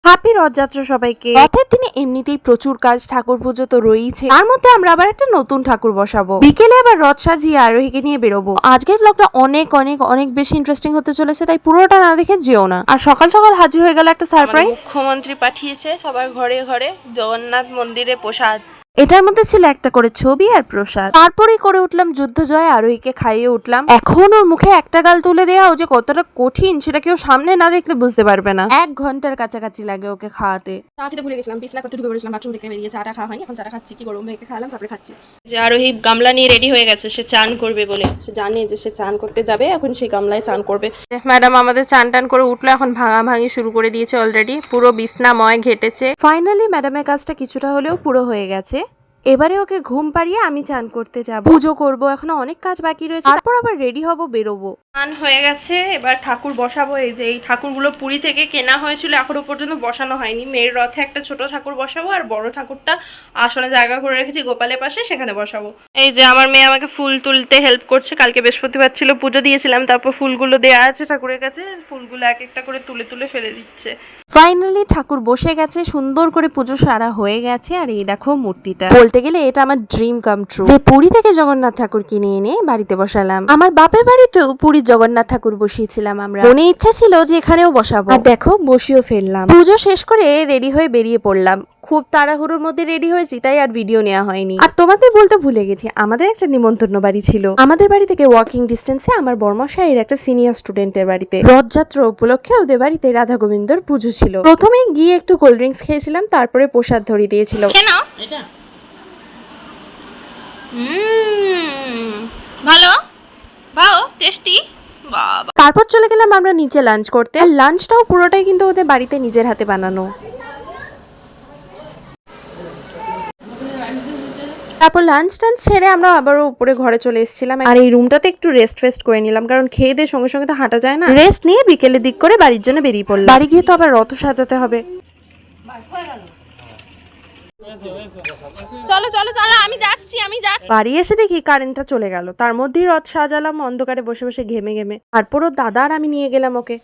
Happy Rathyatra সবাইকে। রথের দিনে এমনিতেই প্রচুর কাজ, ঠাকুর পুজো তো রয়েছে, তার মধ্যে আমরা আবার একটা নতুন ঠাকুর বসাবো। বিকেলে আবার রথ সাজিয়ে আরোহীকে নিয়ে বেরোবো। আজকের ব্লগটা অনেক অনেক অনেক বেশি ইন্টারেস্টিং হতে চলেছে, তাই পুরোটা না দেখে যেও না। আর সকাল সকাল হাজির হয়ে গেল একটা সারপ্রাইজ। মুখ্যমন্ত্রী পাঠিয়েছে সবার ঘরে ঘরে জগন্নাথ মন্দিরে প্রসাদ। এটার মধ্যে ছিল একটা করে ছবি আর প্রসাদ। তারপরেই করে উঠলাম যুদ্ধ জয়, আরোহীকে খাইয়ে উঠলাম। এখন ওর মুখে একটা গাল তুলে দেওয়া যে কতটা কঠিন সেটা কেউ সামনে না দেখলে বুঝতে পারবে না। 1 ঘন্টার কাছাকাছি লাগে ওকে খাওয়াতে। চা খেতে ভুলে গেছিলাম, বিছনা করতে ঢুকে পড়েছিলাম, বাথরুম থেকে বেরিয়ে চাটা খাওয়া হয়নি, এখন চাটা খাচ্ছি। কি করবো, মেয়েকে খাওয়ালাম তারপরে খাচ্ছি। যে আরোহী গামলা নিয়ে রেডি হয়ে গেছে, সে চান করবে বলে। সে জানে যে সে চান করতে যাবে, এখন সেই গামলায় চান করবে। ম্যাডাম আমাদের চান টান করে উঠলো, এখন ভাঙাভাঙি শুরু করে দিয়েছে অলরেডি। পুরো বিছনাময় ঘেটেছে। ফাইনালি ম্যাডামের কাজটা কিছুটা হলেও পুরো হয়ে গেছে। এবারে ওকে ঘুম পাড়িয়ে আমি চান করতে যাব, পুজো করব, এখনো অনেক কাজ বাকি রয়েছে, তারপর আবার রেডি হব, বেরোবো। চান হয়ে গেছে, এবার ঠাকুর বসাবো। এই যে এই ঠাকুরগুলো পুরী থেকে কেনা হয়েছিল, এখনো পর্যন্ত বসানো হয়নি। মেয়ের রথে একটা ছোট ঠাকুর বসাবো, আর বড় ঠাকুরটা আসনে জায়গা করে রেখেছি গোপালের পাশে, সেখানে বসাবো। এই যে আমার মেয়ে আমাকে ফুল তুলতে হেল্প করছে। কালকে বৃহস্পতিবার ছিল, পুজো দিয়েছিলাম, তারপর ফুলগুলো দেওয়া আছে ঠাকুরের কাছে, ফুলগুলো এক একটা করে তুলে তুলে ফেলে দিচ্ছে। ফাইনালি ঠাকুর বসে গেছে, সুন্দর করে পুজো সারা হয়ে গেছে। আর এই দেখো মূর্তিটা, বলতে গেলে এটা আমার ড্রিম কাম ট্রু, যে পুরী থেকে জগন্নাথ ঠাকুর কিনে এনে বাড়িতে বসালাম। আমার বাপের বাড়িতেও পুরীর জগন্নাথ ঠাকুর বসিয়েছিলাম আমরা, মনে ইচ্ছা ছিল যে এখানেও বসাবো। আর দেখো বসিয়েও ফেললাম। পুজো শেষ করে রেডি হয়ে বেরিয়ে পড়লাম। খুব তাড়াহুড়োর মধ্যে রেডি হয়েছি, তাই আর ভিডিও নেওয়া হয়নি। আর তোমাদের বলতে ভুলে গেছি, আমাদের একটা নিমন্ত্রণ বাড়ি ছিল। আমাদের বাড়ি থেকে ওয়াকিং ডিস্টেন্সে আমার বর্মশাইয়ের একটা সিনিয়র স্টুডেন্টের বাড়িতে রথযাত্রা উপলক্ষে ওদের বাড়িতে রাধা গোবিন্দর পুজো ছিল। প্রথমে গিয়ে একটু কোল্ড ড্রিঙ্কস খেয়েছিলাম, তারপরে প্রসাদ ধরিয়ে দিয়েছিল। ভালো ভালো টেস্টি। বাবা, তারপর চলে গেলাম আমরা নিচে লাঞ্চ করতে। আর লাঞ্চটাও পুরোটাই কিন্তু ওদের বাড়িতে নিজের হাতে বানানো। তারপর লাঞ্চ টাঞ্চ ছেড়ে আমরা আবারও উপরে ঘরে চলে এসেছিলাম। আর এই রুমটাতে একটু রেস্ট করে নিলাম, কারণ খেয়ে দিয়ে সঙ্গে সঙ্গে তো হাঁটা যায় না। রেস্ট নিয়ে বিকেলের দিক করে বাড়ির জন্য বেরিয়ে পড়লাম। বাড়ি গিয়ে তো আবার রথ সাজাতে হবে। চলো চলো চলো, আমি যাচ্ছি। বাড়ি এসে দেখি কারেন্টটা চলে গেল, তার মধ্যেই রথ সাজালাম অন্ধকারে বসে বসে ঘেমে ঘেমে। তারপর ও দাদা আর আমি নিয়ে গেলাম ওকে।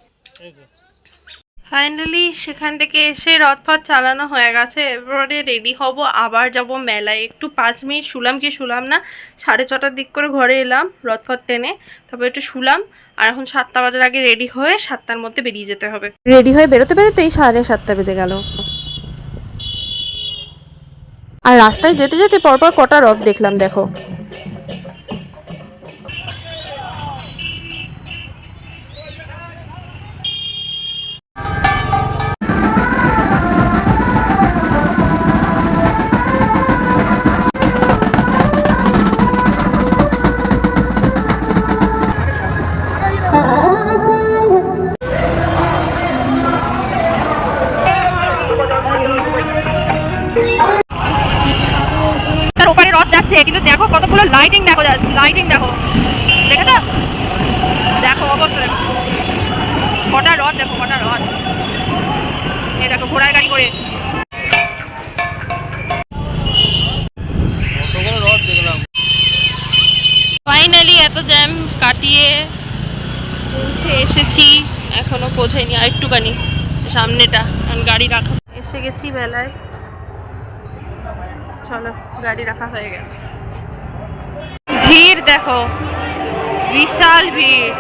ফাইনালি সেখান থেকে এসে রথ ফথ চালানো হয়ে গেছে। এবারে রেডি হব, আবার যাব মেলায়। একটু 5 মিনিট শুলাম, কি শুলাম না, 6:30টার দিক করে ঘরে এলাম রথ ফথ টেনে, তারপর একটু শুলাম। আর এখন 7টা বাজার আগে রেডি হয়ে 7টার মধ্যে বেরিয়ে যেতে হবে। রেডি হয়ে বেরোতে বেরোতেই 7:30 বেজে গেল। আর রাস্তায় যেতে যেতে পরপর কটা রথ দেখলাম, দেখো। তার ওপারে রথ যাচ্ছে, কিন্তু দেখো কতগুলো লাইটিং, দেখো লাইটিং, দেখো দেখেছো, দেখো অবস্থা, দেখো কটা রথ, দেখো কটা রথ। এই দেখো ঘোড়ার গাড়ি করে। ফাইনালি এত জ্যাম কাটিয়ে পৌঁছে এসেছি। এখনো পৌঁছাইনি, আর একটুখানি সামনেটা, কারণ গাড়ি রাখা। এসে গেছি মেলায়, চলো গাড়ি রাখা হয়ে গেছে। ভিড় দেখো, বিশাল ভিড়।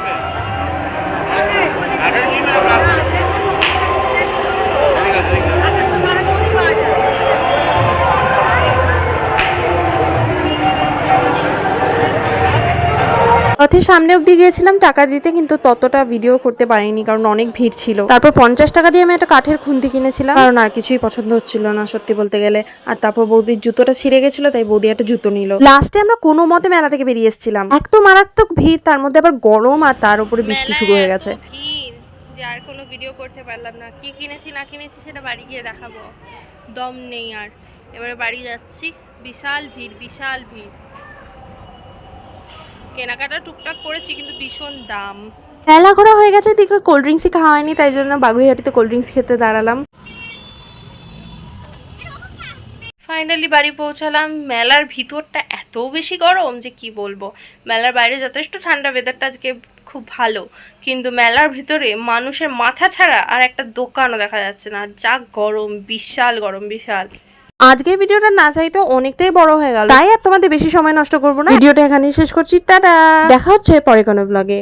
রথের সামনে অব্দি গিয়েছিলাম টাকা দিতে, কিন্তু ততটা ভিডিও করতে পারিনি কারণ অনেক ভিড় ছিল। তারপর 50 টাকা দিয়ে আমি একটা কাঠের খুন্তি কিনেছিলাম, কারণ আর কিছুই পছন্দ হচ্ছিল না সত্যি বলতে গেলে। আর তারপর বৌদির জুতোটা ছিঁড়ে গেছিল, তাই বৌদি একটা জুতো নিল। লাস্টে আমরা কোনো মতে মেলা থেকে বেরিয়ে এসেছিলাম। এক তো মারাত্মক ভিড়, তার মধ্যে আবার গরম, আর তার উপরে বৃষ্টি শুরু হয়ে গেছে। যে আর কোনো ভিডিও করতে পারলাম না। কি কিনেছি না কিনেছি সেটা বাড়ি গিয়ে দেখাবো, দম নেই আর। এবারে বাড়ি যাচ্ছি, বিশাল ভিড়, বিশাল ভিড়। কেনাকাটা টুকটাক করেছি, কিন্তু ভীষণ দাম। মেলা ঘোরা হয়ে গেছে, দিকে কোল্ড ড্রিঙ্কসই খাওয়া হয়নি, তাই জন্য বাগুইহাটিতে কোল্ড ড্রিঙ্কস খেতে দাঁড়ালাম। ফাইনালি বাড়ি পৌঁছালাম। মেলার ভিতরটা এত বেশি গরম যে কি বলবো। মেলার বাইরে যথেষ্ট ঠান্ডা, ওয়েদারটা আজকে খুব ভালো, কিন্তু মেলার ভিতরে মানুষের মাথা ছাড়া আর একটা দোকানও দেখা যাচ্ছে না। যা গরম, বিশাল গরম, বিশাল। আজকের ভিডিওটা না চাইতে অনেকটাই বড় হয়ে গেল, তাই আর তোমাদের বেশি সময় নষ্ট করবো না, ভিডিওটা এখানেই শেষ করছি। টাটা, দেখা হচ্ছে পরে কোনো ব্লগে।